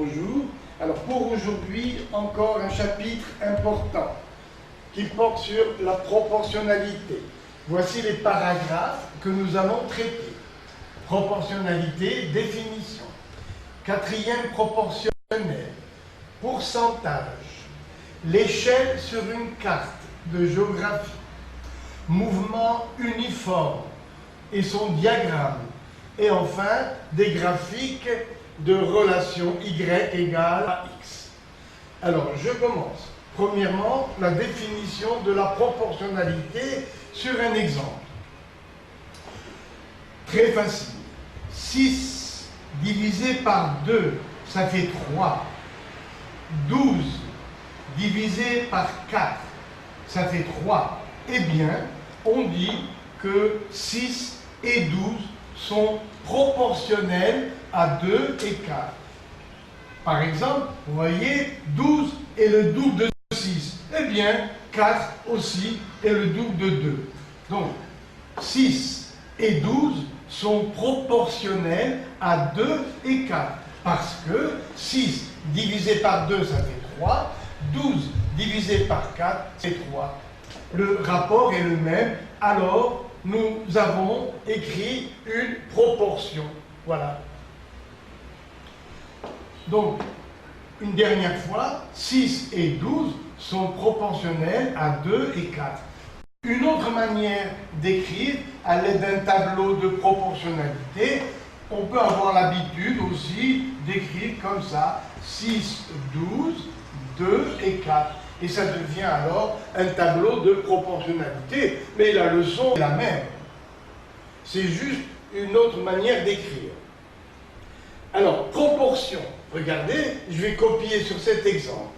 Bonjour. Alors pour aujourd'hui, encore un chapitre important qui porte sur la proportionnalité. Voici les paragraphes que nous allons traiter. Proportionnalité, définition. Quatrième proportionnel, pourcentage. L'échelle sur une carte de géographie. Mouvement uniforme et son diagramme. Et enfin, des graphiques de relation y égale à x. Alors, je commence. Premièrement, la définition de la proportionnalité sur un exemple. Très facile. 6 divisé par 2, ça fait 3. 12 divisé par 4, ça fait 3. Eh bien, on dit que 6 et 12 sont proportionnels à 2 et 4. Par exemple, vous voyez, 12 est le double de 6. Eh bien, 4 aussi est le double de 2. Donc, 6 et 12 sont proportionnels à 2 et 4. Parce que 6 divisé par 2, ça fait 3. 12 divisé par 4, c'est 3. Le rapport est le même. Alors, nous avons écrit une proportion. Voilà. Donc, une dernière fois, 6 et 12 sont proportionnels à 2 et 4. Une autre manière d'écrire, à l'aide d'un tableau de proportionnalité, on peut avoir l'habitude aussi d'écrire comme ça, 6, 12, 2 et 4. Et ça devient alors un tableau de proportionnalité. Mais la leçon est la même. C'est juste une autre manière d'écrire. Alors, proportion. Regardez, je vais copier sur cet exemple.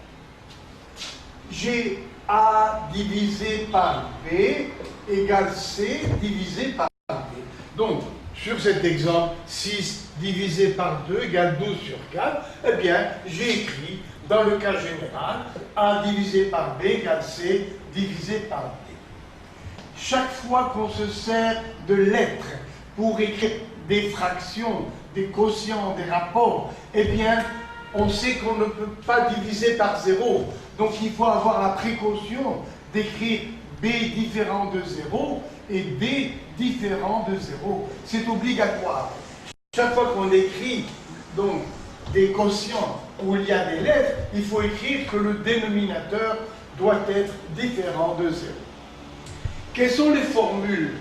J'ai A divisé par B égale C divisé par B. Donc, sur cet exemple, 6 divisé par 2 égale 12 sur 4. Eh bien, j'ai écrit, dans le cas général, A divisé par B égale C divisé par D. Chaque fois qu'on se sert de lettres pour écrire des fractions, des quotients, des rapports, eh bien, on sait qu'on ne peut pas diviser par 0. Donc, il faut avoir la précaution d'écrire B différent de 0 et D différent de 0. C'est obligatoire. Chaque fois qu'on écrit donc, des quotients où il y a des lettres, il faut écrire que le dénominateur doit être différent de 0. Quelles sont les formules?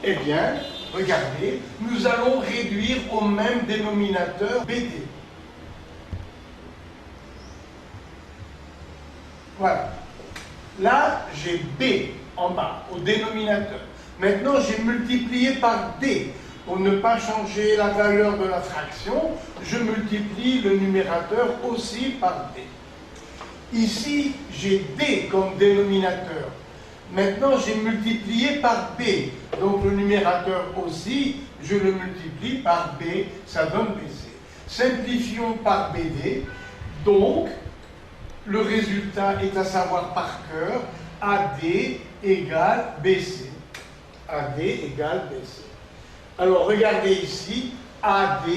Eh bien, regardez, nous allons réduire au même dénominateur BD. Voilà. Là, j'ai B en bas, au dénominateur. Maintenant, j'ai multiplié par D. Pour ne pas changer la valeur de la fraction, je multiplie le numérateur aussi par D. Ici, j'ai D comme dénominateur. Maintenant, j'ai multiplié par B. Donc, le numérateur aussi, je le multiplie par B, ça donne BC. Simplifions par BD. Donc, le résultat est à savoir par cœur, AD égale BC. AD égale BC. Alors, regardez ici, AD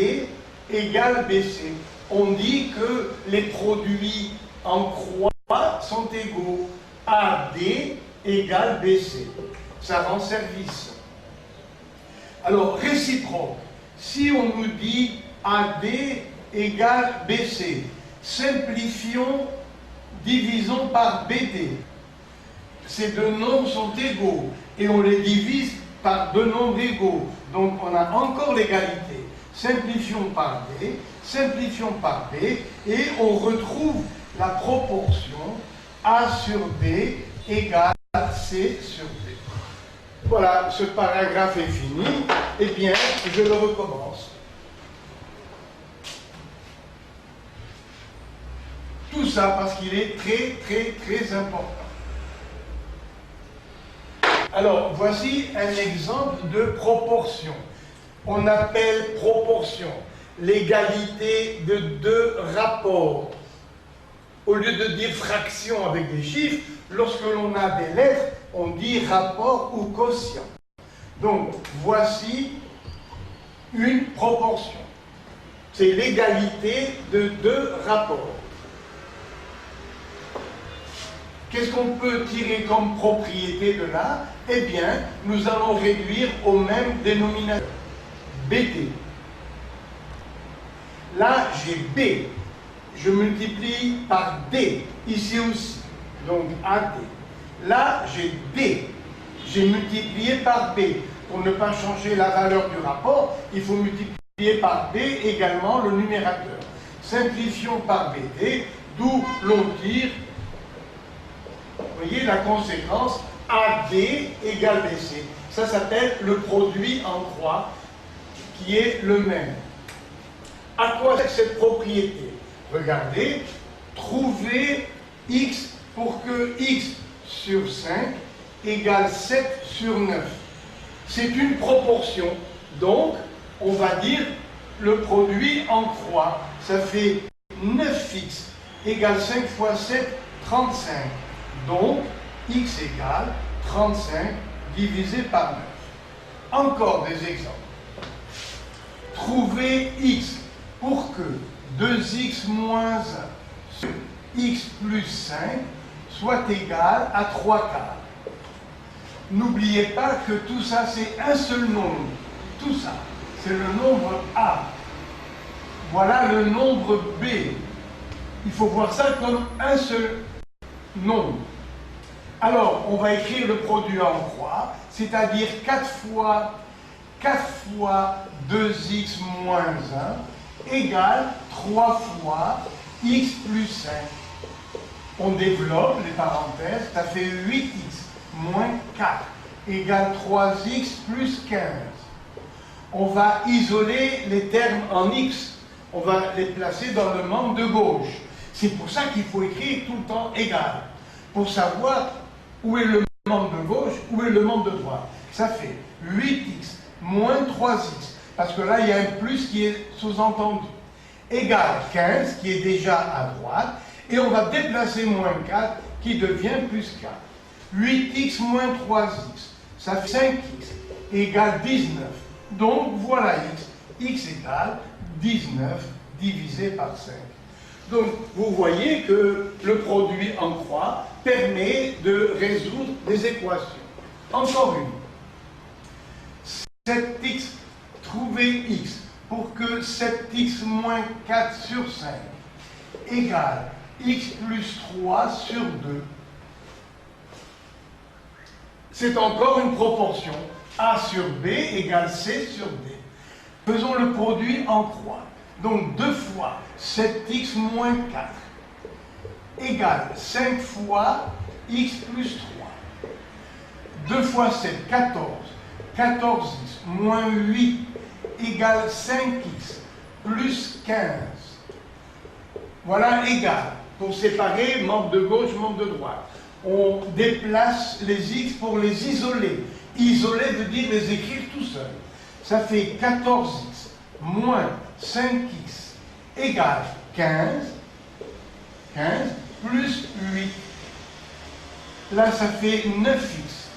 égale BC. On dit que les produits en croix sont égaux. AD égale BC. Ça rend service. Alors, réciproque. Si on nous dit AD égale BC, simplifions, divisons par BD. Ces deux nombres sont égaux et on les divise par deux nombres égaux. Donc, on a encore l'égalité. Simplifions par D, simplifions par B et on retrouve la proportion A sur B égale C sur D. Voilà, ce paragraphe est fini. Eh bien, je le recommence. Tout ça parce qu'il est très important. Alors, voici un exemple de proportion. On appelle proportion l'égalité de deux rapports. Au lieu de dire fraction avec des chiffres, lorsque l'on a des lettres, on dit rapport ou quotient. Donc, voici une proportion. C'est l'égalité de deux rapports. Qu'est-ce qu'on peut tirer comme propriété de là? Eh bien, nous allons réduire au même dénominateur, BT. Là, j'ai B. Je multiplie par D, ici aussi. Donc, AD. Là, j'ai D. J'ai multiplié par B. Pour ne pas changer la valeur du rapport, il faut multiplier par B également le numérateur. Simplifions par BT, d'où l'on tire, vous voyez, la conséquence AD égale BC. Ça s'appelle le produit en croix, qui est le même. À quoi sert cette propriété? Regardez, trouver x pour que x sur 5 égale 7 sur 9. C'est une proportion. Donc, on va dire le produit en croix. Ça fait 9x égale 5 fois 7, 35. Donc, x égale 35 divisé par 9. Encore des exemples. Trouver x pour que 2x moins 1 sur x plus 5 soit égal à 3 quarts. N'oubliez pas que tout ça, c'est un seul nombre. Tout ça, c'est le nombre A. Voilà le nombre B. Il faut voir ça comme un seul nombre. Alors, on va écrire le produit en croix, c'est-à-dire 4 fois 2x moins 1 égale 3 fois x plus 5. On développe les parenthèses, ça fait 8x moins 4 égale 3x plus 15. On va isoler les termes en x. On va les placer dans le membre de gauche. C'est pour ça qu'il faut écrire tout le temps égal. Pour savoir où est le membre de gauche, où est le membre de droite. Ça fait 8x moins 3x. Parce que là, il y a un plus qui est sous-entendu. Égale 15, qui est déjà à droite. Et on va déplacer moins 4, qui devient plus 4. 8x moins 3x, ça fait 5x, égale 19. Donc, voilà x. X égale 19 divisé par 5. Donc, vous voyez que le produit en croix permet de résoudre des équations. Encore une. 7x, trouver x pour que 7x moins 4 sur 5 égale x plus 3 sur 2. C'est encore une proportion. A sur B égale C sur D. Faisons le produit en croix. Donc 2 fois 7x moins 4 égale 5 fois x plus 3. 2 fois 7, 14. 14x moins 8 égale 5x plus 15. Voilà égal. Pour séparer membre de gauche, membre de droite. On déplace les x pour les isoler. Isoler veut dire les écrire tout seul. Ça fait 14x moins 5x égale 15. 15 plus 8. Là, ça fait 9x.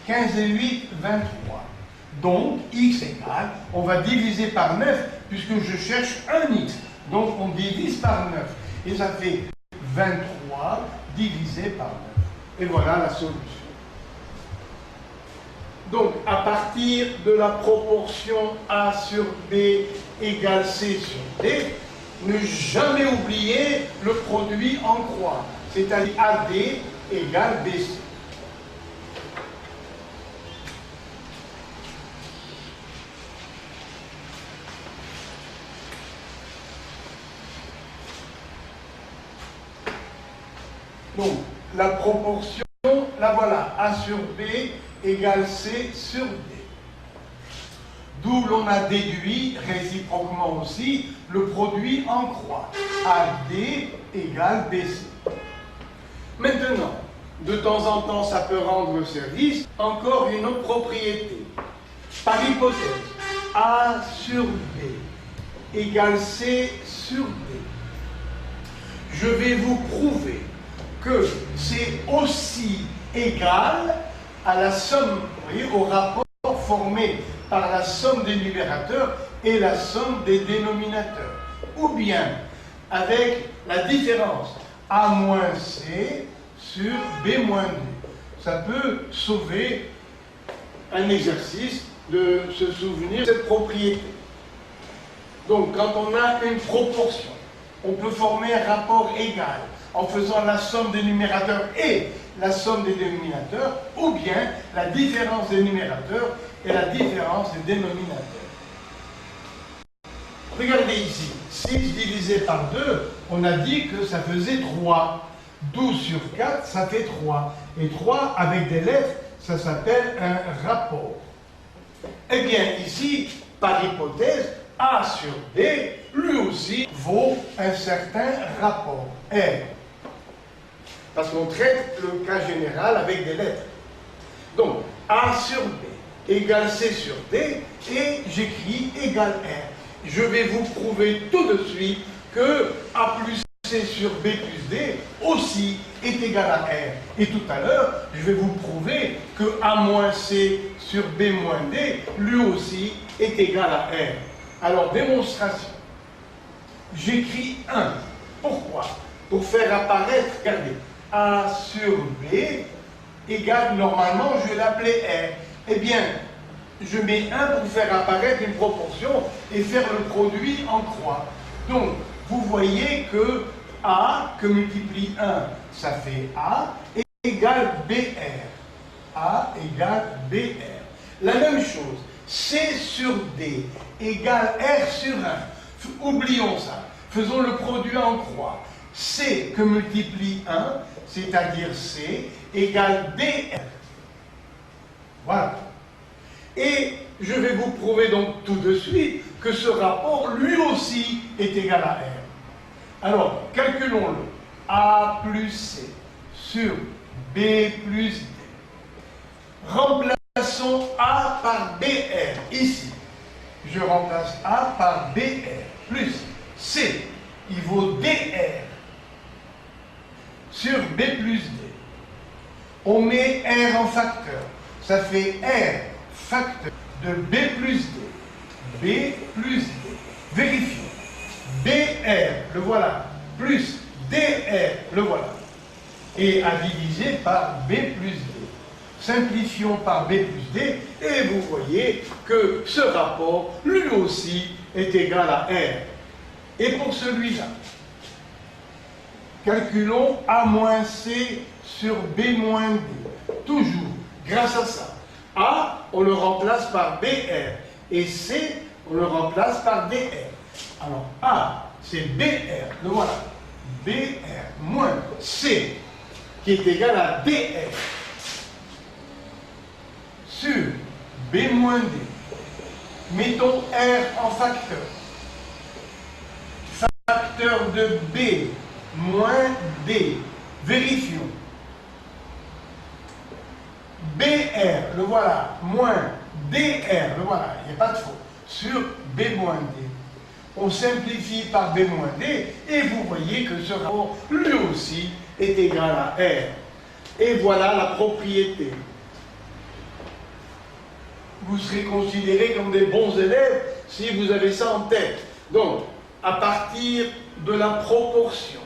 15 et 8, 23. Donc, x égale, on va diviser par 9, puisque je cherche un x. Donc, on divise par 9. Et ça fait 23 divisé par 9. Et voilà la solution. Donc, à partir de la proportion A sur B égale C sur D, ne jamais oublier le produit en croix, c'est-à-dire AD égale BC. Donc, la proportion, la voilà, A sur B égale C sur D. D'où l'on a déduit, réciproquement aussi, le produit en croix. AD égale BC. Maintenant, de temps en temps, ça peut rendre service. Encore une autre propriété. Par hypothèse, A sur B égale C sur D. Je vais vous prouver que c'est aussi égal à la somme, vous voyez, au rapport formé par la somme des numérateurs et la somme des dénominateurs. ou bien avec la différence A moins C sur B moins D. Ça peut sauver un exercice de se souvenir de cette propriété. Donc, quand on a une proportion, on peut former un rapport égal en faisant la somme des numérateurs et la somme des dénominateurs, ou bien la différence des numérateurs et la différence des dénominateurs. Regardez ici, 6 divisé par 2, on a dit que ça faisait 3. 12 sur 4, ça fait 3. Et 3, avec des lettres, ça s'appelle un rapport. Eh bien, ici, par hypothèse, A sur B, lui aussi, vaut un certain rapport, R. Parce qu'on traite le cas général avec des lettres. Donc, A sur B égale C sur D, et j'écris égal R. Je vais vous prouver tout de suite que A plus C sur B plus D aussi est égal à R. Et tout à l'heure, je vais vous prouver que A moins C sur B moins D, lui aussi, est égal à R. Alors, démonstration. J'écris 1. Pourquoi? Pour faire apparaître, regardez, A sur B égale, normalement, je vais l'appeler R. Eh bien, je mets 1 pour faire apparaître une proportion et faire le produit en croix. Donc, vous voyez que A, que multiplie 1, ça fait A, égale BR. A égale BR. La même chose, C sur D égale R sur 1. Oublions ça. Faisons le produit en croix. C que multiplie 1, c'est-à-dire C, égale DR. Voilà. Et je vais vous prouver donc tout de suite que ce rapport, lui aussi, est égal à R. Alors, calculons-le. A plus C sur B plus D. Remplaçons A par BR, ici. Je remplace A par BR, plus C, il vaut DR, sur B plus D. On met R en facteur. Ça fait R facteur de B plus D. B plus D. Vérifions. BR, le voilà, plus DR, le voilà. Et à diviser par B plus D. Simplifions par B plus D, et vous voyez que ce rapport, lui aussi, est égal à R. Et pour celui-là, calculons A moins C sur B moins D. Toujours, grâce à ça. A, on le remplace par BR, et C, on le remplace par DR. Alors, A, c'est BR, le voilà. BR moins C, qui est égal à DR. Sur B moins D, mettons R en facteur. Facteur de B moins D. Vérifions. BR, le voilà, moins DR, le voilà, il n'y a pas de faute, sur B moins D. On simplifie par B moins D, et vous voyez que ce rapport, lui aussi, est égal à R. Et voilà la propriété. Vous serez considérés comme des bons élèves si vous avez ça en tête. Donc, à partir de la proportion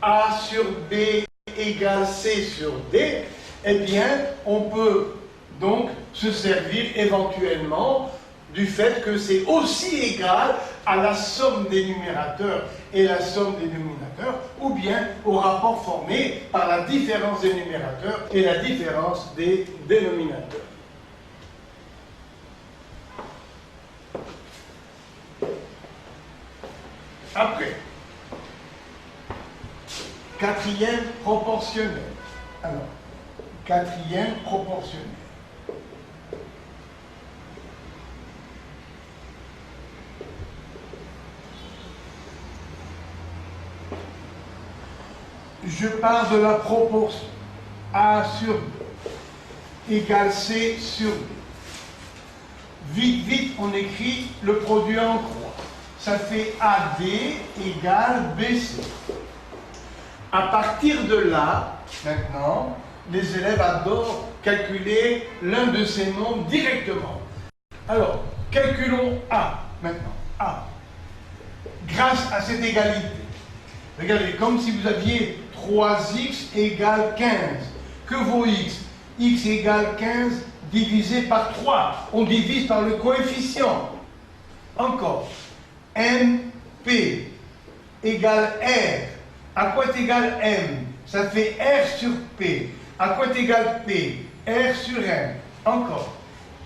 A sur B égale C sur D, eh bien, on peut donc se servir éventuellement du fait que c'est aussi égal à la somme des numérateurs et la somme des dénominateurs, ou bien au rapport formé par la différence des numérateurs et la différence des dénominateurs. Après, quatrième proportionnel. Alors, quatrième proportionnel. Je pars de la proportion A sur B égale C sur B. Vite, vite, on écrit le produit en croix. Ça fait AD égale BC. À partir de là, maintenant, les élèves adorent calculer l'un de ces nombres directement. Alors, calculons A, maintenant. A. grâce à cette égalité. Regardez, comme si vous aviez 3x égale 15. Que vaut x? X égale 15 divisé par 3. On divise par le coefficient. Encore. MP égale R. À quoi est égal M? Ça fait R sur P. À quoi est égal P? R sur M. Encore.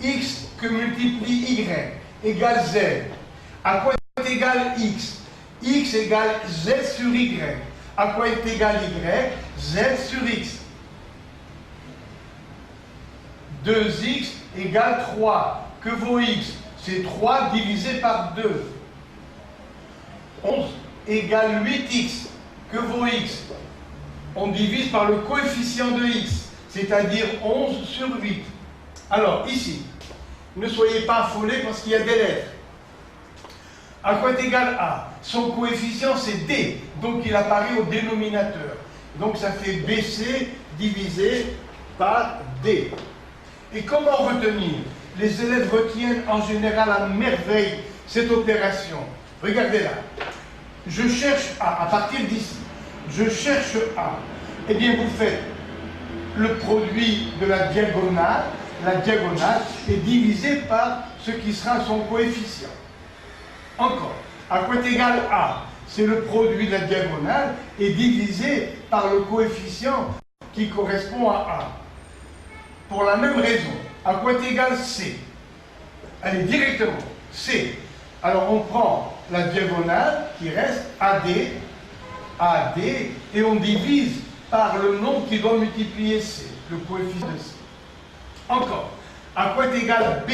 X que multiplie Y égale Z. À quoi est égal X? X égale Z sur Y. À quoi est égal Y? Z sur X. 2x égale 3. Que vaut X? C'est 3 divisé par 2. 11 égale 8x. Que vaut X? On divise par le coefficient de X, c'est-à-dire 11 sur 8. Alors, ici, ne soyez pas affolés parce qu'il y a des lettres. À quoi est égal A? Son coefficient, c'est D, donc il apparaît au dénominateur. Donc, ça fait BC divisé par D. Et comment retenir? Les élèves retiennent en général à merveille cette opération. Regardez là. Je cherche A, à partir d'ici. Je cherche A. Eh bien, vous faites le produit de la diagonale est divisé par ce qui sera son coefficient. Encore, à quoi est égal A? C'est le produit de la diagonale est divisé par le coefficient qui correspond à A. Pour la même raison, à quoi est égal C? Allez, directement, C. Alors, on prend la diagonale qui reste AD, et on divise par le nombre qui doit multiplier C, le coefficient de C. Encore, à quoi est égal B?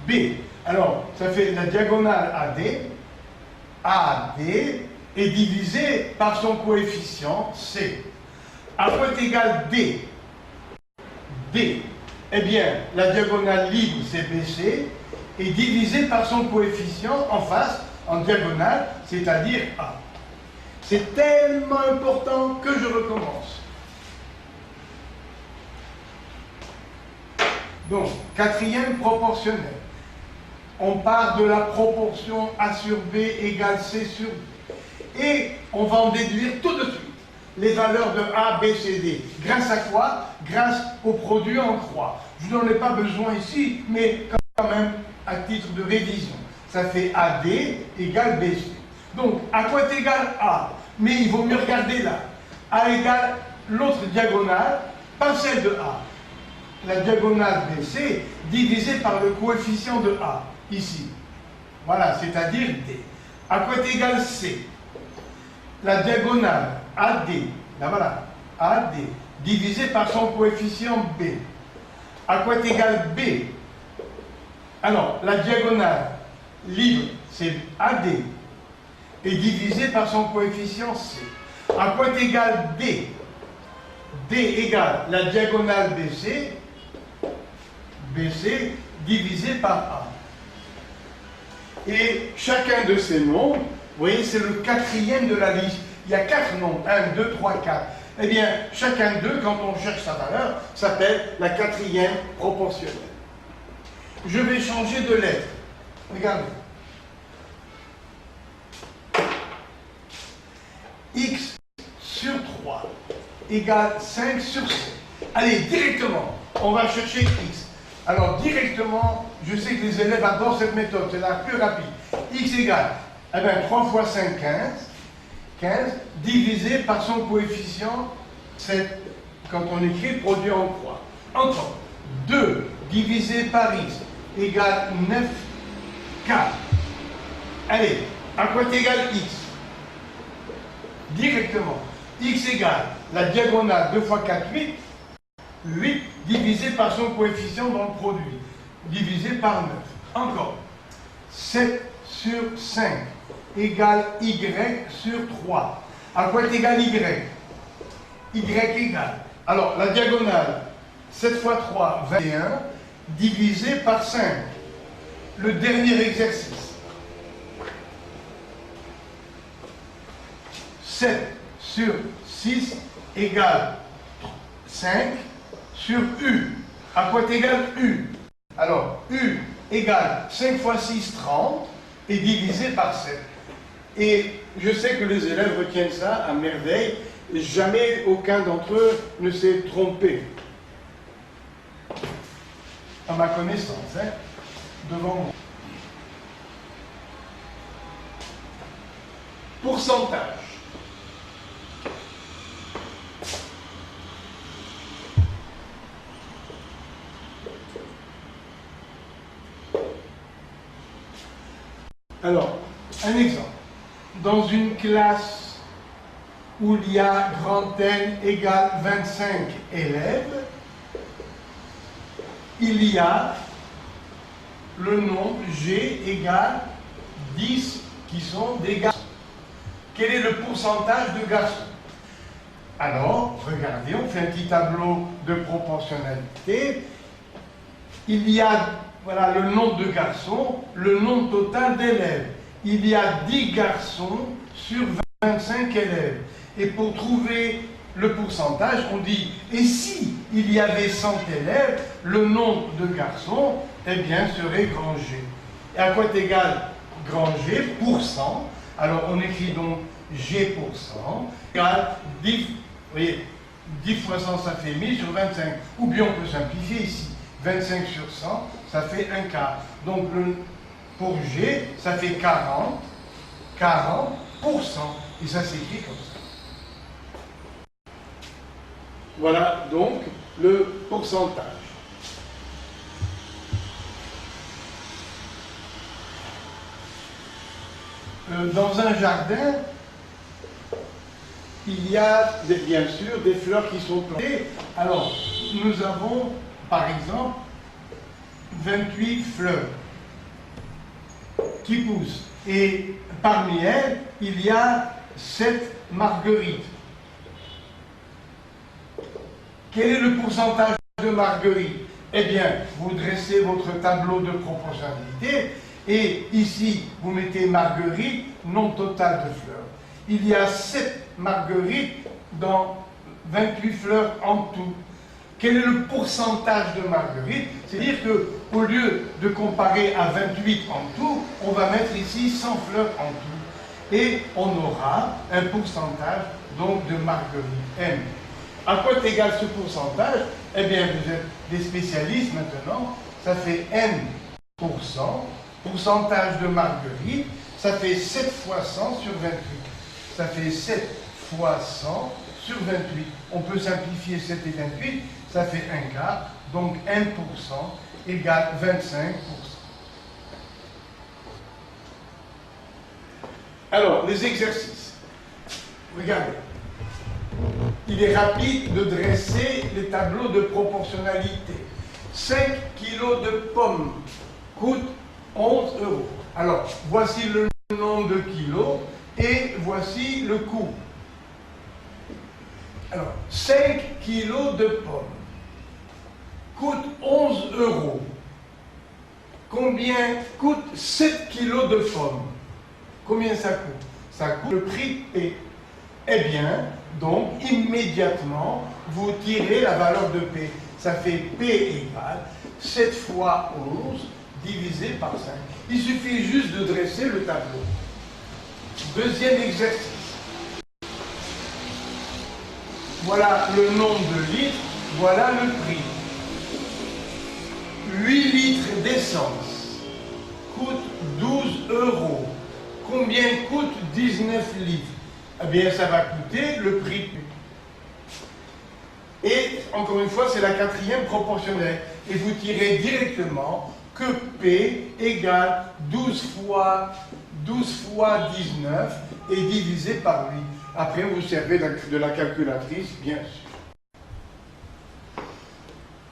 B. Alors, ça fait la diagonale AD est divisé par son coefficient C. À quoi est égal D? D. Eh bien, la diagonale libre, c'est BC, est divisée par son coefficient en face, en diagonale, c'est-à-dire A. C'est tellement important que je recommence. Donc, quatrième proportionnel. On part de la proportion A sur B égale C sur B. Et on va en déduire tout de suite les valeurs de A, B, C, D. Grâce à quoi? Grâce au produit en croix. Je n'en ai pas besoin ici, mais quand même à titre de révision. Ça fait AD égale BC. Donc, à quoi est égal A? Mais il vaut mieux regarder là. A égale l'autre diagonale, pas celle de A. La diagonale BC divisée par le coefficient de A, ici. Voilà, c'est-à-dire D. À quoi est égal C? La diagonale AD, là voilà, AD, divisée par son coefficient B. À quoi est égal B? Alors, la diagonale libre, c'est AD, est divisée par son coefficient C. À quoi est égal D? D égale la diagonale BC divisé par A. Et chacun de ces nombres, vous voyez, c'est le quatrième de la liste. Il y a 4 nombres, 1, 2, 3, 4. Eh bien, chacun d'eux, quand on cherche sa valeur, s'appelle la quatrième proportionnelle. Je vais changer de lettre. Regardez. X sur 3 égale 5 sur 7. Allez, directement, on va chercher X. Alors, directement, je sais que les élèves adorent cette méthode, c'est la plus rapide. X égale, eh bien, 3 fois 5, 15, divisé par son coefficient 7, quand on écrit produit en croix. Encore, 2 divisé par X égale 9, 4. Allez, à quoi est égal X? Directement, X égale la diagonale 2 fois 4, 8. 8 divisé par son coefficient dans le produit, divisé par 9. Encore, 7 sur 5 égale Y sur 3. À quoi est égal Y? Y égale, alors la diagonale, 7 fois 3, 21, divisé par 5. Le dernier exercice. 7 sur 6 égale 5 sur U. À quoi est égal U? Alors, U égale 5 fois 6, 30. et divisé par 7. Et je sais que les élèves retiennent ça à merveille. Jamais aucun d'entre eux ne s'est trompé. À ma connaissance, hein, devant moi. Pourcentage. Alors, un exemple. Dans une classe où il y a grand N égale 25 élèves, il y a le nombre G égale 10 qui sont des garçons. Quel est le pourcentage de garçons? Alors, regardez, on fait un petit tableau de proportionnalité. Il y a, voilà, le nombre de garçons, le nombre total d'élèves. Il y a 10 garçons sur 25 élèves. Et pour trouver le pourcentage, on dit, et si il y avait 100 élèves, le nombre de garçons, eh bien, serait grand G. Et à quoi est égal grand G? Pourcent. Alors, on écrit donc G pourcent égale 10, vous voyez, 10 fois 100, ça fait 1000 sur 25. Ou bien on peut simplifier ici. 25 sur 100, ça fait un quart. Donc, pour G, ça fait 40%. Et ça s'écrit comme ça. Voilà donc le pourcentage. Dans un jardin, il y a bien sûr des fleurs qui sont plantées. Alors, nous avons par exemple 28 fleurs qui poussent. Et parmi elles, il y a 7 marguerites. Quel est le pourcentage de marguerites? Eh bien, vous dressez votre tableau de proportionnalité et ici, vous mettez marguerite, nombre total de fleurs. Il y a 7 marguerites dans 28 fleurs en tout. Quel est le pourcentage de marguerites? C'est-à-dire qu'au lieu de comparer à 28 en tout, on va mettre ici 100 fleurs en tout. Et on aura un pourcentage donc de marguerites M. À quoi est égal ce pourcentage? Eh bien, vous êtes des spécialistes maintenant. Ça fait N%. Pourcentage de marguerite, ça fait 7 fois 100 sur 28. Ça fait 7 fois 100 sur 28. On peut simplifier 7 et 28, ça fait un quart. Donc 1% égale 25%. Alors, les exercices. Regardez. Il est rapide de dresser les tableaux de proportionnalité. 5 kg de pommes coûtent 11 €. Alors, voici le nombre de kilos et voici le coût. Alors, 5 kg de pommes coûtent 11 €. Combien coûte 7 kg de pommes? Combien ça coûte? Ça coûte le prix P. Eh bien, donc, immédiatement, vous tirez la valeur de P. Ça fait P égale 7 fois 11 divisé par 5. Il suffit juste de dresser le tableau. Deuxième exercice. Voilà le nombre de litres, voilà le prix. 8 litres d'essence coûte 12 €. Combien coûte 19 litres? Eh bien, ça va coûter le prix. Et, encore une fois, c'est la quatrième proportionnelle. Et vous tirez directement que P égale 12 fois 19 et divisé par 8. Après, vous servez de la calculatrice, bien sûr.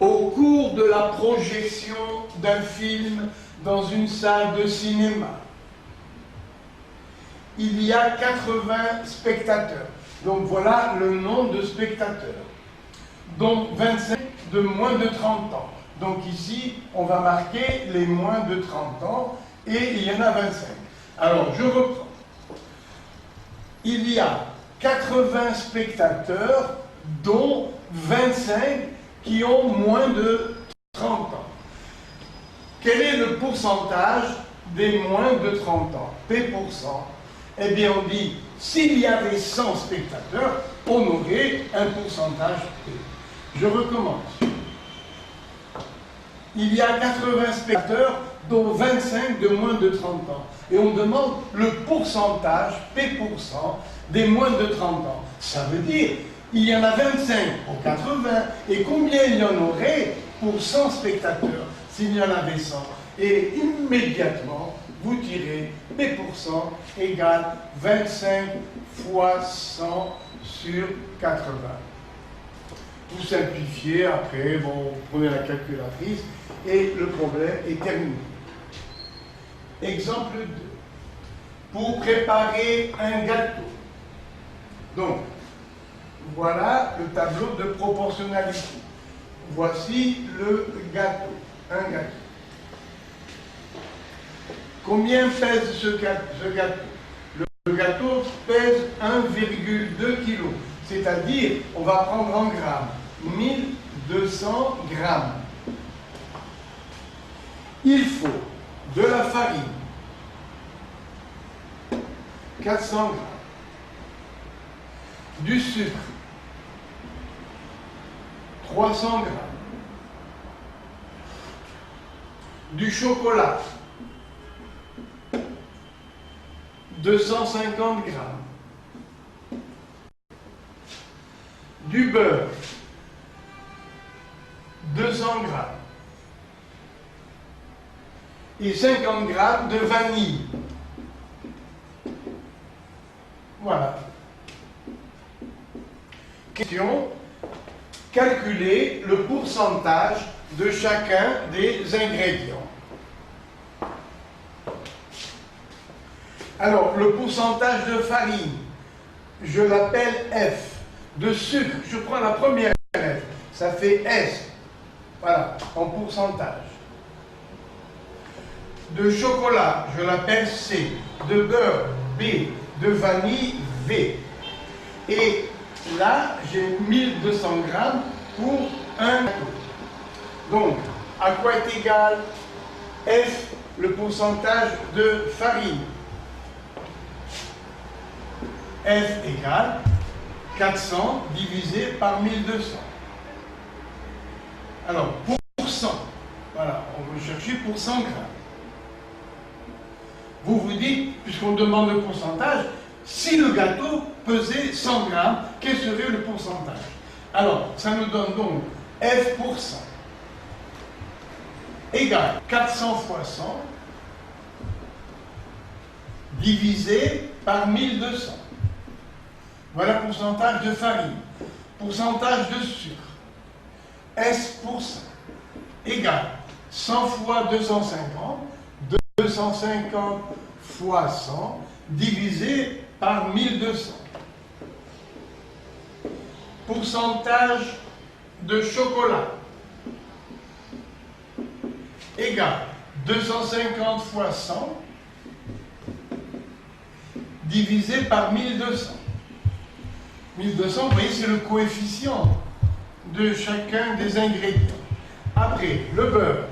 Au cours de la projection d'un film dans une salle de cinéma, il y a 80 spectateurs. Donc voilà le nombre de spectateurs. Donc 25 de moins de 30 ans. Donc ici, on va marquer les moins de 30 ans et il y en a 25. Alors, je reprends. Il y a 80 spectateurs, dont 25 qui ont moins de 30 ans. Quel est le pourcentage des moins de 30 ans, P%, eh bien on dit, s'il y avait 100 spectateurs, on aurait un pourcentage P. Je recommence. Il y a 80 spectateurs, dont 25 de moins de 30 ans. Et on demande le pourcentage, P%, des moins de 30 ans. Ça veut dire, il y en a 25 pour 80, et combien il y en aurait pour 100 spectateurs, s'il y en avait 100? Et immédiatement, vous tirez P% égale 25 fois 100 sur 80. Vous simplifiez, après, bon, vous prenez la calculatrice, et le problème est terminé. Exemple 2. Pour préparer un gâteau. Donc, voilà le tableau de proportionnalité. Voici le gâteau, un gâteau. Combien pèse ce gâteau? Le gâteau pèse 1,2 kg, c'est-à-dire, on va prendre en grammes, 1200 grammes. Il faut de la farine, 400 grammes, du sucre, 300 grammes, du chocolat, 250 grammes, du beurre, 200 grammes, et 50 grammes de vanille. Voilà. Question, calculer le pourcentage de chacun des ingrédients. Alors, le pourcentage de farine, je l'appelle F. De sucre, je prends la première F, ça fait S. Voilà, en pourcentage. De chocolat, je l'appelle C. De beurre, B. De vanille, V. Et là, j'ai 1200 grammes pour un gâteau. Donc, à quoi est égal F, le pourcentage de farine? F égale 400 divisé par 1200. Alors, pour 100, voilà, on veut chercher pour 100 grammes. Vous vous dites, puisqu'on demande le pourcentage, si le gâteau pesait 100 grammes, quel serait le pourcentage? Alors, ça nous donne donc F pour 100 égale 400 fois 100 divisé par 1200. Voilà le pourcentage de farine. Pourcentage de sucre. S pour 100 égale 100 fois 250, 250 fois 100 divisé par 1200. Pourcentage de chocolat égale 250 fois 100 divisé par 1200. 1200, vous voyez, c'est le coefficient de chacun des ingrédients. Après, le beurre.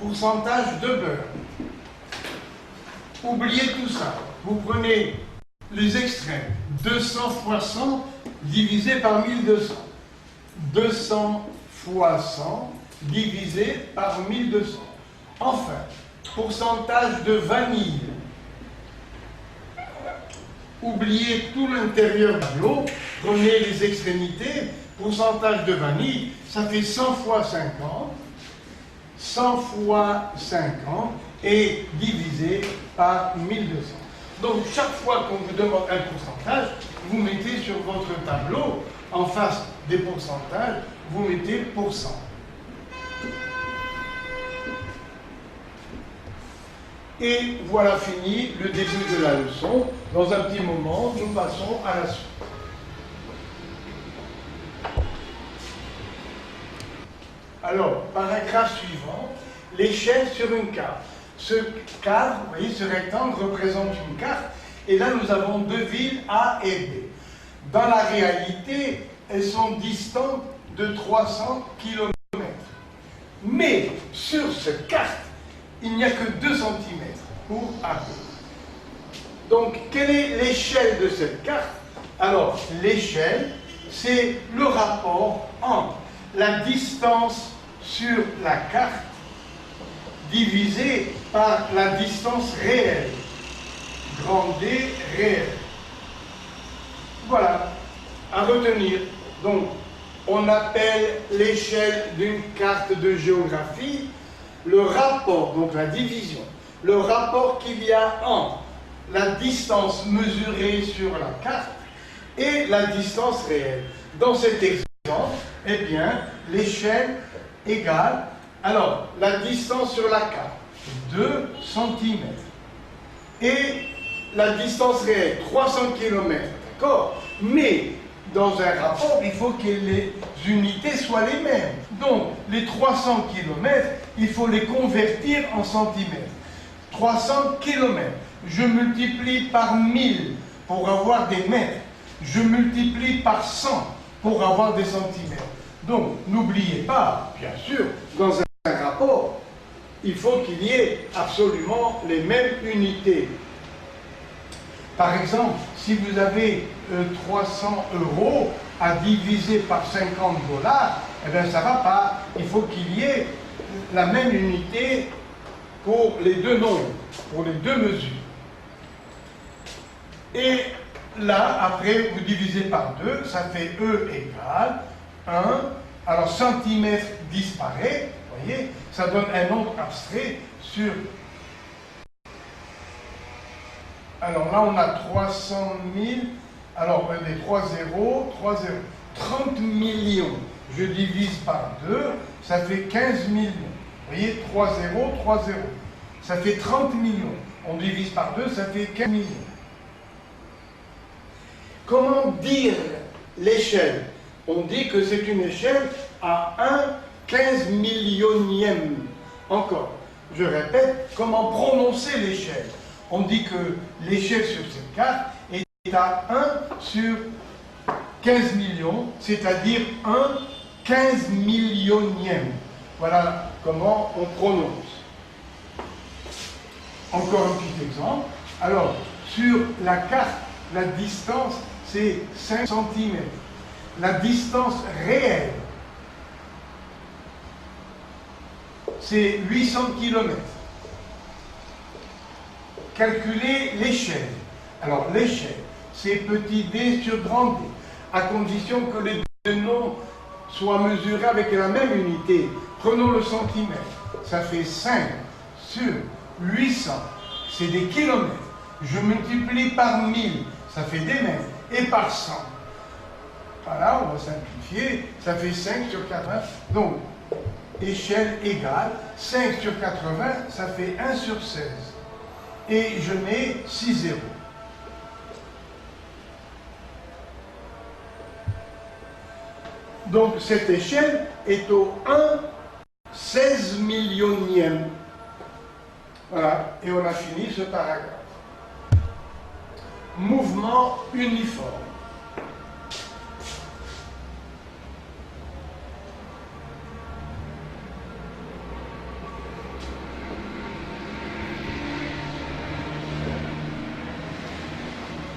Pourcentage de beurre. Oubliez tout ça. Vous prenez les extrêmes. 200 fois 100 divisé par 1200. 200 fois 100 divisé par 1200. Enfin, pourcentage de vanille. Oubliez tout l'intérieur de l'eau, prenez les extrémités, pourcentage de vanille, ça fait 100 fois 50, 100 fois 50 et divisé par 1200. Donc chaque fois qu'on vous demande un pourcentage, vous mettez sur votre tableau, en face des pourcentages, vous mettez pourcent. Et voilà fini le début de la leçon. Dans un petit moment, nous passons à la suite. Alors, paragraphe suivant, l'échelle sur une carte. Ce cadre, vous voyez, ce rectangle représente une carte. Et là, nous avons deux villes A et B. Dans la réalité, elles sont distantes de 300 km. Mais sur cette carte, il n'y a que 2 cm. pour AB. Donc, quelle est l'échelle de cette carte? Alors, l'échelle, c'est le rapport entre la distance sur la carte divisée par la distance réelle, grand D réel. Voilà, à retenir. Donc, on appelle l'échelle d'une carte de géographie le rapport, donc la division, le rapport qu'il y a entre la distance mesurée sur la carte et la distance réelle. Dans cet exemple, eh bien, l'échelle égale, alors, la distance sur la carte, 2 cm, et la distance réelle, 300 km, d'accord? Mais, dans un rapport, il faut que les unités soient les mêmes. Donc, les 300 km, il faut les convertir en centimètres. 300 km, je multiplie par 1000 pour avoir des mètres. Je multiplie par 100 pour avoir des centimètres. Donc, n'oubliez pas, bien sûr, dans un rapport, il faut qu'il y ait absolument les mêmes unités. Par exemple, si vous avez 300 € à diviser par 50 $, eh bien ça ne va pas. Il faut qu'il y ait la même unité pour les deux nombres, pour les deux mesures. Et là, après, vous divisez par 2, ça fait E égale 1. Alors, centimètre disparaît, vous voyez, ça donne un nombre abstrait sur... Alors là, on a 300 000, alors les 3 zéros, 30 millions. Je divise par 2, ça fait 15 millions. Vous voyez, 3 zéros, 3 zéros. Ça fait 30 millions. On divise par 2, ça fait 15 millions. Comment dire l'échelle? On dit que c'est une échelle à 1/15 millionième. Encore, je répète, comment prononcer l'échelle? On dit que l'échelle sur cette carte est à 1 sur 15 millions, c'est-à-dire 1/15 millionième. Voilà comment on prononce. Encore un petit exemple. Alors, sur la carte, la distance, c'est 5 cm. La distance réelle, c'est 800 km. Calculer l'échelle. Alors, l'échelle, c'est petit d sur grand D, à condition que les deux nombres soient mesurés avec la même unité. Prenons le centimètre. Ça fait 5 sur 800. C'est des kilomètres. Je multiplie par 1000. Ça fait des mètres. Et par 100. Voilà, on va simplifier. Ça fait 5 sur 80. Donc, échelle égale 5 sur 80, ça fait 1 sur 16. Et je mets 6 zéros. Donc cette échelle est au 1/16 millionième. Voilà, et on a fini ce paragraphe. Mouvement uniforme.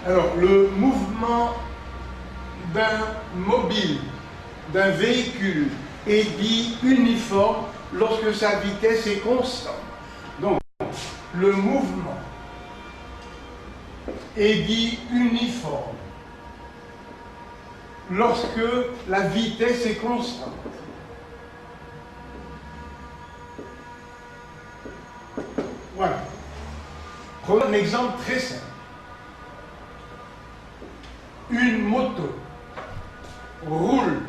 Alors, le mouvement d'un mobile, d'un véhicule, est dit uniforme lorsque sa vitesse est constante. Donc, le mouvement est dit uniforme lorsque la vitesse est constante. Voilà. Prenons un exemple très simple. Une moto roule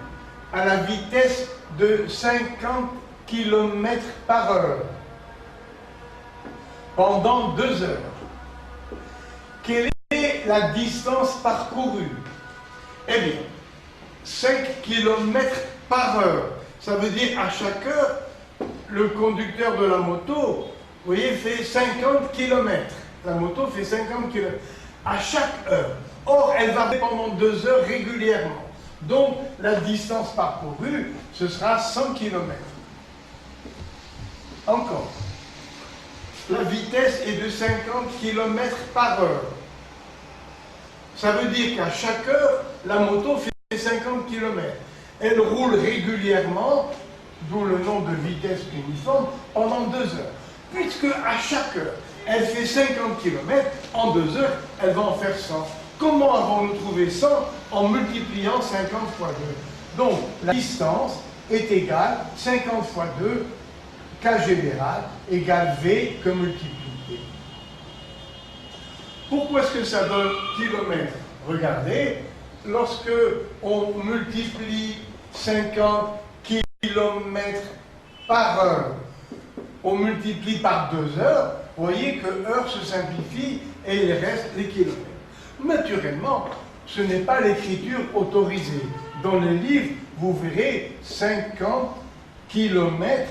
à la vitesse de 50 km par heure pendant 2 heures. Quelle est la distance parcourue? Eh bien, 5 km par heure. Ça veut dire à chaque heure, le conducteur de la moto, vous voyez, fait 50 km. La moto fait 50 km à chaque heure. Or, elle va pendant 2 heures régulièrement. Donc, la distance parcourue, ce sera 100 km. Encore. la vitesse est de 50 km par heure. Ça veut dire qu'à chaque heure, la moto fait 50 km. Elle roule régulièrement, d'où le nom de vitesse uniforme, pendant 2 heures. Puisque à chaque heure, elle fait 50 km, en 2 heures, elle va en faire 100. Comment avons-nous trouvé 100 en multipliant 50 fois 2? Donc, la distance est égale 50 fois 2, K général, égale V que multiplié. Pourquoi est-ce que ça donne kilomètre? Regardez, lorsque on multiplie 50 km par heure, on multiplie par 2 heures, vous voyez que heure se simplifie et il reste les kilomètres. Naturellement, ce n'est pas l'écriture autorisée. Dans les livres, vous verrez 50 km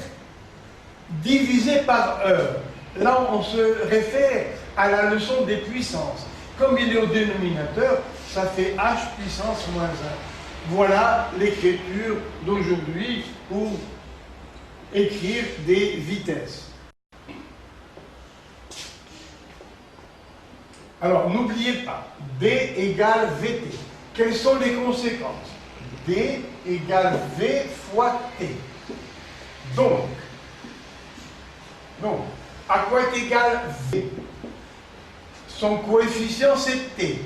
divisé par heure. Là, on se réfère à la leçon des puissances. Comme il est au dénominateur, ça fait h puissance moins 1. Voilà l'écriture d'aujourd'hui pour écrire des vitesses. Alors, n'oubliez pas, D égale VT. Quelles sont les conséquences? D égale V fois T. Donc, à quoi est égal V? Son coefficient, c'est T.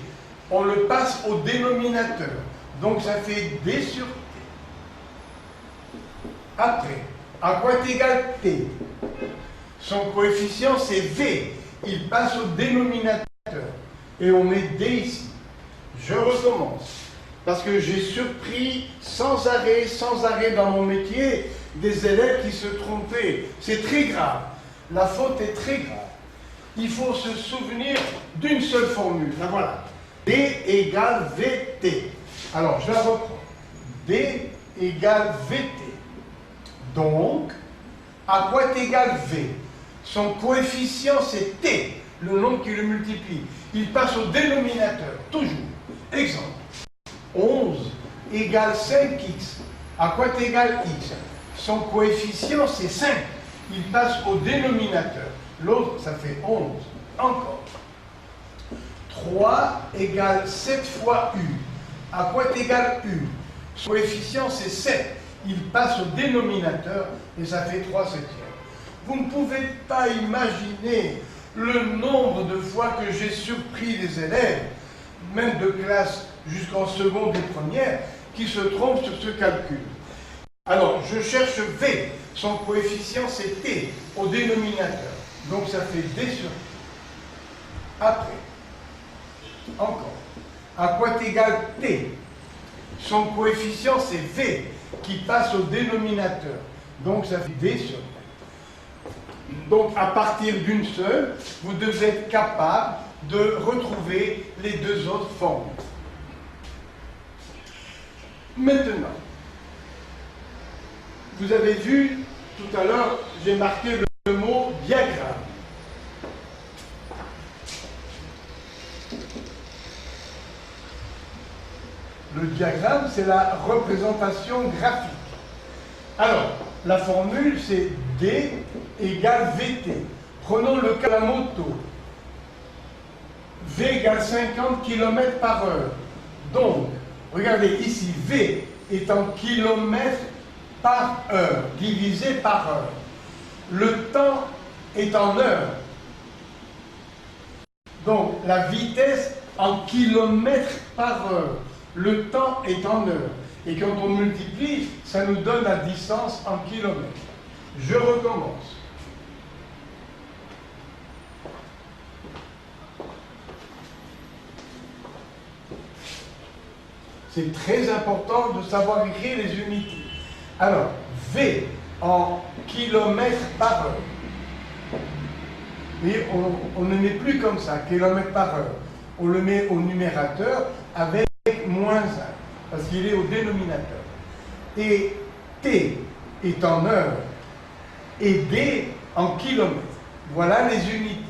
On le passe au dénominateur. Donc, ça fait D sur T. Après, à quoi est égal T? Son coefficient, c'est V. Il passe au dénominateur. Et on met D ici. Je recommence. Parce que j'ai surpris sans arrêt dans mon métier, des élèves qui se trompaient. C'est très grave. La faute est très grave. Il faut se souvenir d'une seule formule. La voilà. D égale VT. Alors, je la reprends. D égale VT. Donc, à quoi est égal V? Son coefficient, c'est T, le nombre qui le multiplie. Il passe au dénominateur, toujours. Exemple. 11 égale 5x. À quoi est égal x? Son coefficient, c'est 5. Il passe au dénominateur. L'autre, ça fait 11. Encore. 3 égale 7 fois u. À quoi est égal u? Son coefficient, c'est 7. Il passe au dénominateur et ça fait 3 septièmes. Vous ne pouvez pas imaginer le nombre de fois que j'ai surpris des élèves, même de classe jusqu'en seconde et première, qui se trompent sur ce calcul. Alors, je cherche V. Son coefficient, c'est T, au dénominateur. Donc, ça fait D sur T. Après, encore. À quoi est égal T? Son coefficient, c'est V, qui passe au dénominateur. Donc, ça fait D sur T. Donc, à partir d'une seule, vous devez être capable de retrouver les deux autres formes. Maintenant, vous avez vu, tout à l'heure, j'ai marqué le mot diagramme. Le diagramme, c'est la représentation graphique. Alors, la formule, c'est D égale VT. Prenons le cas de la moto. V égale 50 km par heure. Donc, regardez ici, V est en kilomètres par heure, divisé par heure. Le temps est en heure. Donc, la vitesse en kilomètres par heure. Le temps est en heure. Et quand on multiplie, ça nous donne la distance en kilomètres. Je recommence. C'est très important de savoir écrire les unités. Alors, V en kilomètres par heure. Mais on ne met plus comme ça, kilomètres par heure. On le met au numérateur avec moins 1, parce qu'il est au dénominateur. Et T est en heure, et D en kilomètres. Voilà les unités.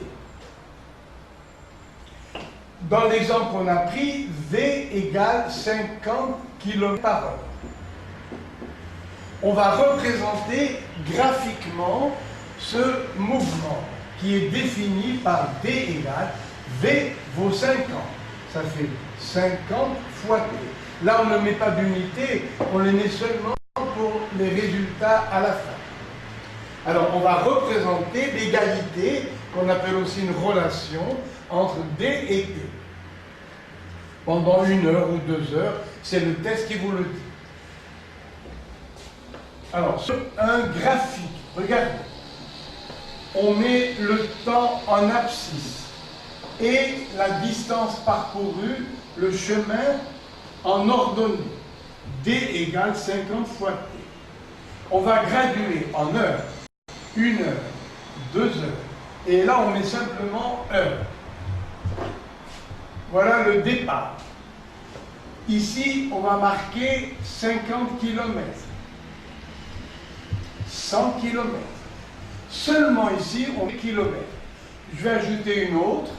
Dans l'exemple qu'on a pris, V égale 50 km par heure. On va représenter graphiquement ce mouvement qui est défini par D égale V vaut 50. Ça fait 50 fois T. Là, on ne met pas d'unité, on les met seulement pour les résultats à la fin. Alors, on va représenter l'égalité, qu'on appelle aussi une relation, entre D et T. Pendant 1 heure ou 2 heures, c'est le test qui vous le dit. Alors, sur un graphique, regardez, on met le temps en abscisse et la distance parcourue, le chemin en ordonnée. D égale 50 fois T. On va graduer en heures, 1 heure, 2 heures, et là on met simplement heure. Voilà le départ. Ici, on va marquer 50 km, 100 km. Seulement ici, on met kilomètres. Je vais ajouter une autre.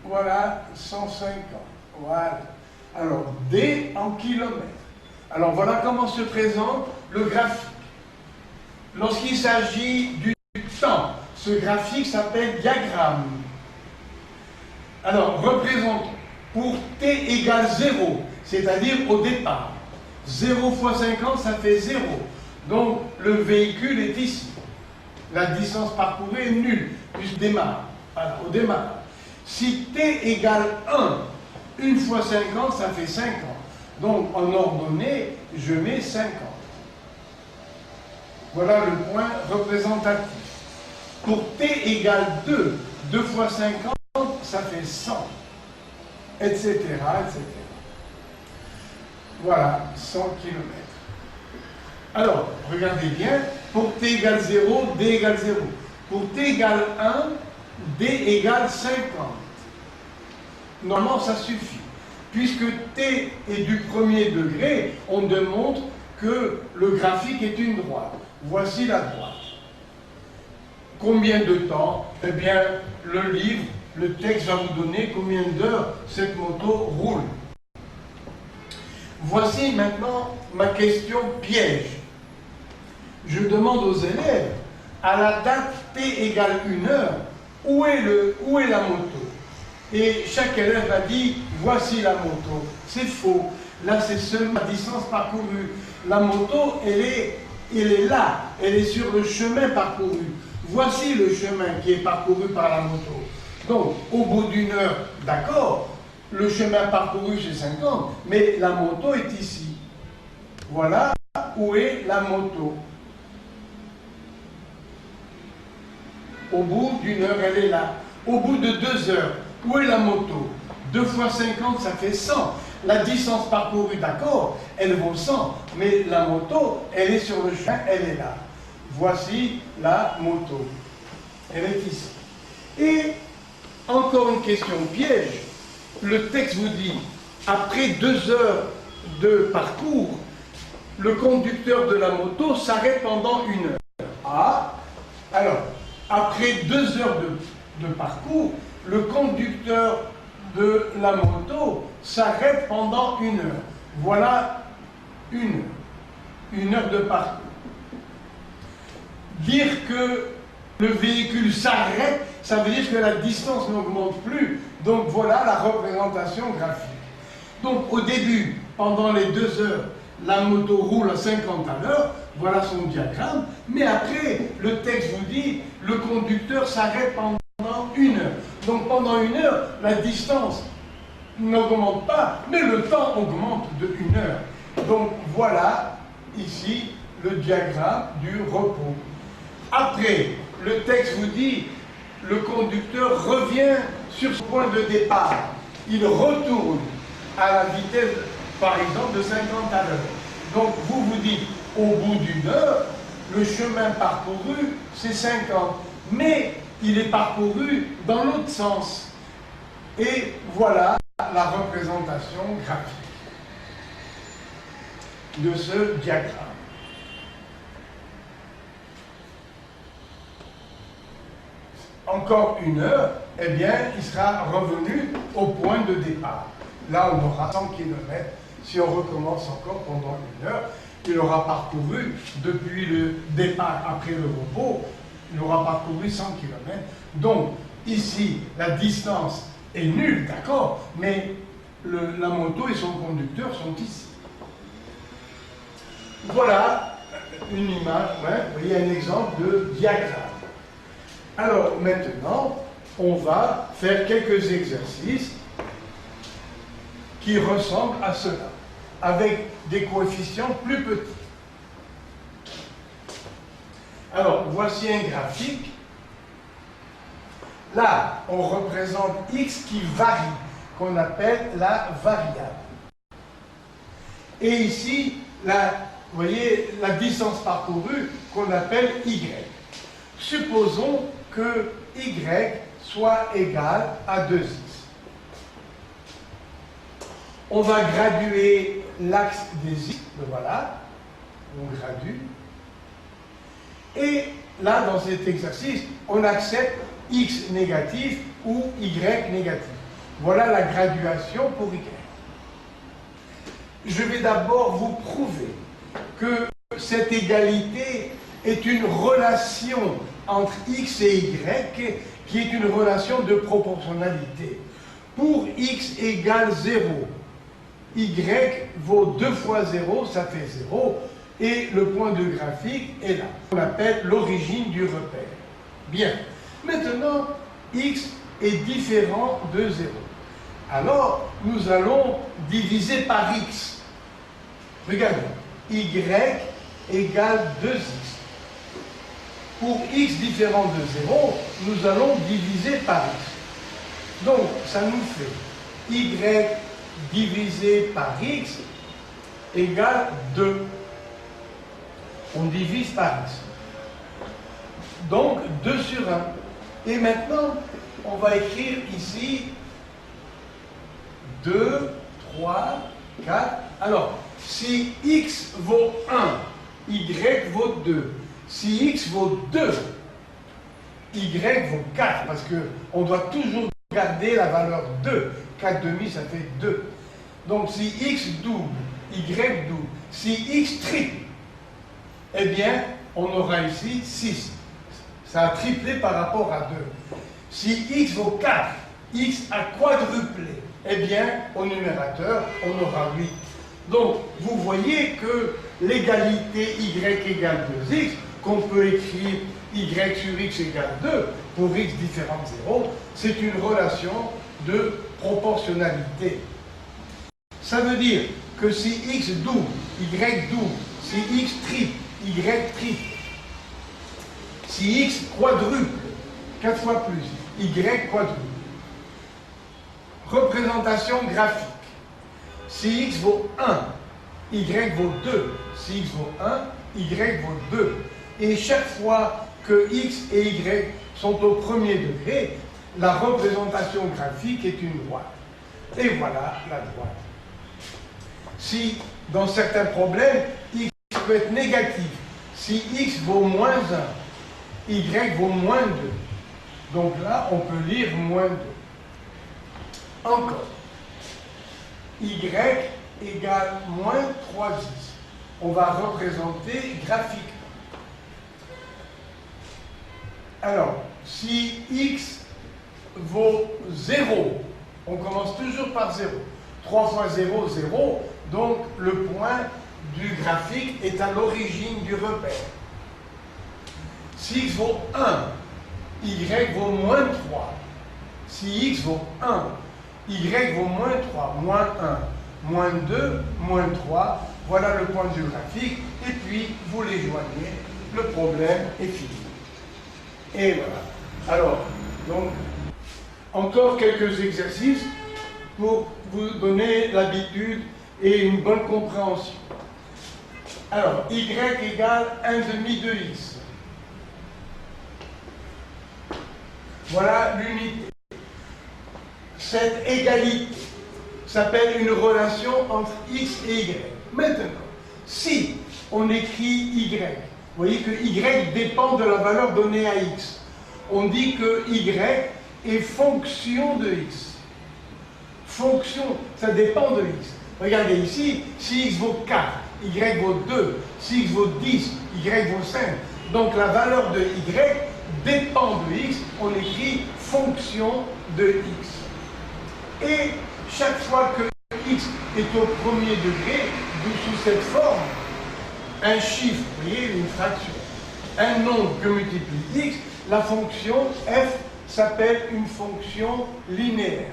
Voilà, 150. Voilà. Alors, D en kilomètres. Alors, voilà comment se présente le graphique. Lorsqu'il s'agit du temps, ce graphique s'appelle diagramme. Alors, représentons. Pour T égale 0, c'est-à-dire au départ. 0 fois 50, ça fait 0. Donc, le véhicule est ici. La distance parcourue est nulle, puisqu'il démarre. Voilà, au démarrage. Si T égale 1, 1 fois 50, ça fait 50. Donc, en ordonnée, je mets 50. Voilà le point représentatif. Pour T égale 2, 2 fois 50, ça fait 100. Etc., etc. Voilà, 100 km. Alors, regardez bien, pour T égale 0, D égale 0. Pour T égale 1, D égale 50. Normalement, ça suffit. Puisque T est du premier degré, on démontre que le graphique est une droite. Voici la droite. Combien de temps? Eh bien, le livre, le texte va vous donner combien d'heures cette moto roule. Voici maintenant ma question piège. Je demande aux élèves, à la date T égale 1 heure, où est la moto? Et chaque élève a dit, voici la moto. C'est faux. Là, c'est seulement la distance parcourue. La moto, elle est là. Elle est sur le chemin parcouru. Voici le chemin qui est parcouru par la moto. Donc, au bout d'1 heure, d'accord, le chemin parcouru, c'est 50, mais la moto est ici. Voilà où est la moto. Au bout d'1 heure, elle est là. Au bout de 2 heures, où est la moto? 2 fois 50, ça fait 100. La distance parcourue, d'accord, elle vaut 100. Mais la moto, elle est sur le chemin, elle est là. Voici la moto. Elle est ici. Et encore une question piège. Le texte vous dit, après 2 heures de parcours, le conducteur de la moto s'arrête pendant 1 heure. Ah, alors, après 2 heures de parcours, le conducteur de la moto s'arrête pendant 1 heure. Voilà 1 heure. 1 heure de parcours. Dire que le véhicule s'arrête, ça veut dire que la distance n'augmente plus. Donc voilà la représentation graphique. Donc au début, pendant les 2 heures, la moto roule à 50 à l'heure, voilà son diagramme. Mais après, le texte vous dit, le conducteur s'arrête pendant 1 heure. Donc pendant 1 heure, la distance n'augmente pas, mais le temps augmente de 1 heure. Donc voilà ici le diagramme du repos. Après, le texte vous dit, le conducteur revient sur ce point de départ. Il retourne à la vitesse, par exemple, de 50 à l'heure. Donc vous vous dites, au bout d'1 heure, le chemin parcouru, c'est 50. Mais il est parcouru dans l'autre sens. Et voilà la représentation graphique de ce diagramme. Encore 1 heure, eh bien, il sera revenu au point de départ. Là, on aura 100 km si on recommence encore pendant 1 heure. il aura parcouru, depuis le départ après le repos, il aura parcouru 100 km. Donc, ici, la distance est nulle, d'accord, mais la moto et son conducteur sont ici. Voilà une image, hein, vous voyez un exemple de diagramme. Alors, maintenant, on va faire quelques exercices qui ressemblent à cela, avec des coefficients plus petits. Alors, voici un graphique. Là, on représente x qui varie, qu'on appelle la variable. Et ici, vous voyez, la distance parcourue, qu'on appelle y. Supposons que y soit égal à 2x. On va graduer l'axe des x, le voilà, on gradue. Et là, dans cet exercice, on accepte x négatif ou y négatif. Voilà la graduation pour y. Je vais d'abord vous prouver que cette égalité est une relation entre x et y qui est une relation de proportionnalité. Pour x égale 0, y vaut 2 fois 0, ça fait 0, et le point de graphique est là. On appelle l'origine du repère. Bien. Maintenant, x est différent de 0. Alors, nous allons diviser par x. Regardez, y égale 2x. Pour x différent de 0, nous allons diviser par x. Donc, ça nous fait y divisé par x égale 2. On divise par x. Donc, 2 sur 1. Et maintenant, on va écrire ici 2, 3, 4. Alors, si x vaut 1, y vaut 2. Si x vaut 2, y vaut 4, parce qu'on doit toujours garder la valeur 2. 4 demi, ça fait 2. Donc, si x double, y double, si x triple, eh bien, on aura ici 6. Ça a triplé par rapport à 2. Si x vaut 4, x a quadruplé, eh bien, au numérateur, on aura 8. Donc, vous voyez que l'égalité y égale 2x, qu'on peut écrire y sur x égale 2, pour x différent de 0, c'est une relation de proportionnalité. Ça veut dire que si x double, y double, si x triple, y triple, si x quadruple, 4 fois plus, y quadruple. Représentation graphique. Si x vaut 1, y vaut 2. Si x vaut 1, y vaut 2. Et chaque fois que x et y sont au premier degré, la représentation graphique est une droite. Et voilà la droite. Si, dans certains problèmes, x peut être négatif, si x vaut moins 1, y vaut moins 2. Donc là, on peut lire moins 2. Encore. Y égale moins 3x. On va représenter graphiquement. Alors, si x vaut 0, on commence toujours par 0. 3 fois 0, 0. Donc, le point du graphique est à l'origine du repère. Si x vaut 1, y vaut moins 3. Si x vaut 1, y vaut moins 3, moins 1, moins 2, moins 3. Voilà le point du graphique. Et puis, vous les joignez. Le problème est fini. Et voilà. Alors, donc, encore quelques exercices pour vous donner l'habitude et une bonne compréhension. Alors, y égale 1 demi de x. Voilà l'unité. Cette égalité s'appelle une relation entre x et y. Maintenant, si on écrit y, vous voyez que y dépend de la valeur donnée à x. On dit que y est fonction de x. Fonction, ça dépend de x. Regardez ici, si x vaut 4, y vaut 2. Si x vaut 10, y vaut 5. Donc la valeur de y dépend de x. On écrit fonction de x. Et chaque fois que x est au premier degré, sous cette forme, un chiffre, vous voyez, une fraction, un nombre que multiplie x, la fonction f s'appelle une fonction linéaire.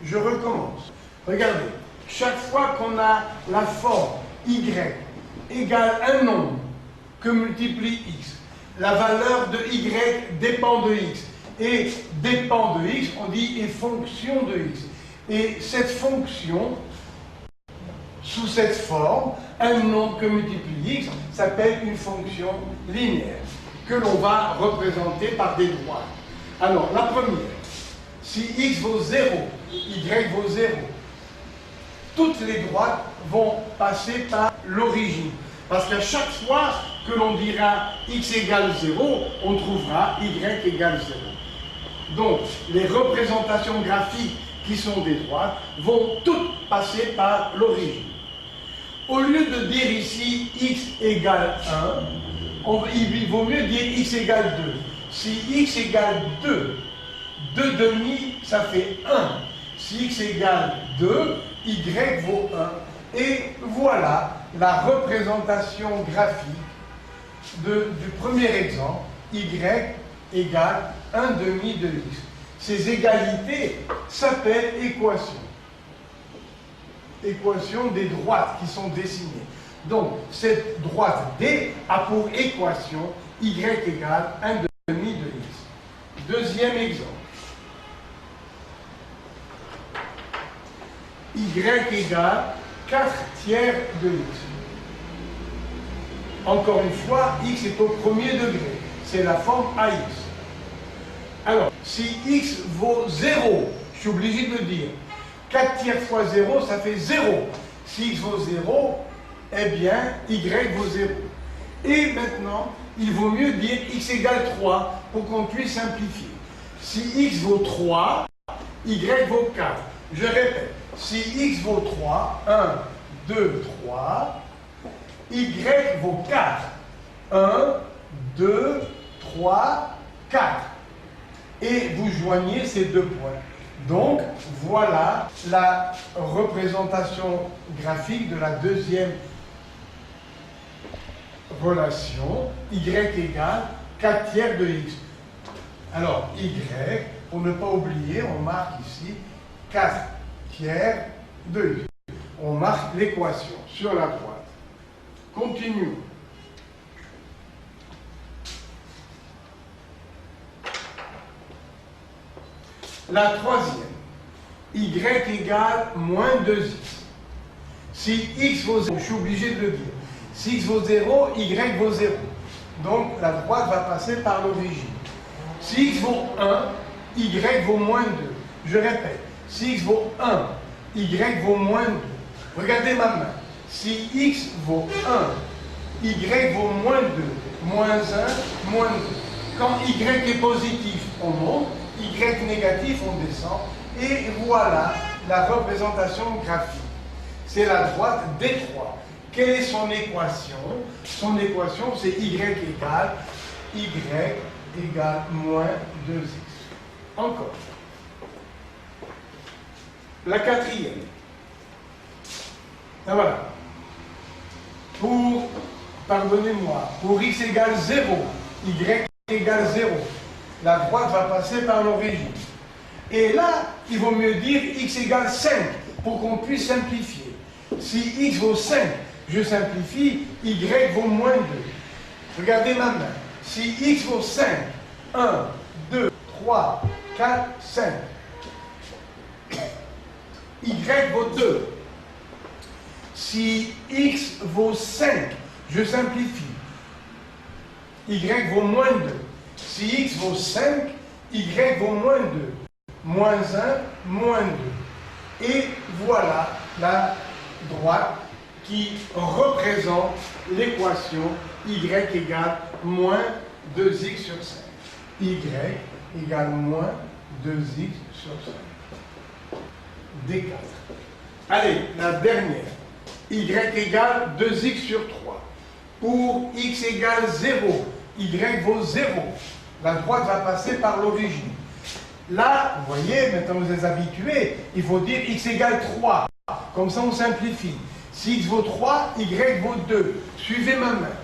Je recommence. Regardez, chaque fois qu'on a la forme y égale un nombre que multiplie x, la valeur de y dépend de x. Et dépend de x, on dit est fonction de x. Et cette fonction, sous cette forme, un nombre que multiplie x, s'appelle une fonction linéaire, que l'on va représenter par des droites. Alors, la première, si x vaut 0, y vaut 0, toutes les droites vont passer par l'origine. Parce qu'à chaque fois que l'on dira x égale 0, on trouvera y égale 0. Donc, les représentations graphiques qui sont des droites vont toutes passer par l'origine. Au lieu de dire ici x égale 1, il vaut mieux dire x égale 2. Si x égale 2, 2 demi, ça fait 1. Si x égale 2, y vaut 1. Et voilà la représentation graphique du premier exemple, y égale 1 demi de x. Ces égalités s'appellent équations. Équations des droites qui sont dessinées. Donc, cette droite D a pour équation y égale 1 demi de x. Deuxième exemple. Y égale 4 tiers de x. Encore une fois, x est au premier degré. C'est la forme AX. Alors, si x vaut 0, je suis obligé de le dire. 4 tiers fois 0, ça fait 0. Si x vaut 0, eh bien, y vaut 0. Et maintenant, il vaut mieux dire x égale 3 pour qu'on puisse simplifier. Si x vaut 3, y vaut 4. Je répète, si x vaut 3, 1, 2, 3, y vaut 4. 1, 2, 3, 4. Et vous joignez ces deux points. Donc, voilà la représentation graphique de la deuxième relation, y égale 4 tiers de x. Alors, y, pour ne pas oublier, on marque ici 4 tiers de x. On marque l'équation sur la droite. Continuons. La troisième, y égale moins 2x. Si x vaut 0, je suis obligé de le dire. Si x vaut 0, y vaut 0. Donc la droite va passer par l'origine. Si x vaut 1, y vaut moins 2. Je répète, si x vaut 1, y vaut moins 2. Regardez ma main. Si x vaut 1, y vaut moins 2. Moins 1, moins 2. Quand y est positif, on monte. Y négatif, on descend. Et voilà la représentation graphique. C'est la droite D3. Quelle est son équation? Son équation, c'est y égale moins 2x. Encore. La quatrième. Ah, voilà. Pardonnez-moi, pour x égale 0, y égale 0. La droite va passer par l'origine. Et là, il vaut mieux dire x égale 5 pour qu'on puisse simplifier. Si x vaut 5, je simplifie, y vaut moins 2. Regardez ma main. Si x vaut 5, 1, 2, 3, 4, 5. Y vaut 2. Si x vaut 5, je simplifie. Y vaut moins 2. Si x vaut 5, y vaut moins 2. Moins 1, moins 2. Et voilà la droite qui représente l'équation y égale moins 2x sur 5. Y égale moins 2x sur 5. D4. Allez, la dernière. Y égale 2x sur 3. Pour x égale 0, y vaut 0. La droite va passer par l'origine. Là, vous voyez, maintenant vous êtes habitués, il faut dire x égale 3. Comme ça, on simplifie. Si x vaut 3, y vaut 2. Suivez ma main.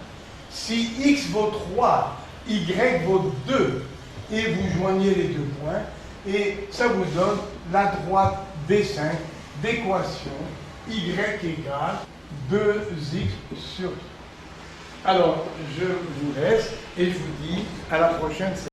Si x vaut 3, y vaut 2, et vous joignez les deux points, et ça vous donne la droite des 5 d'équation y égale 2x sur 3. Alors, je vous laisse et je vous dis à la prochaine séance.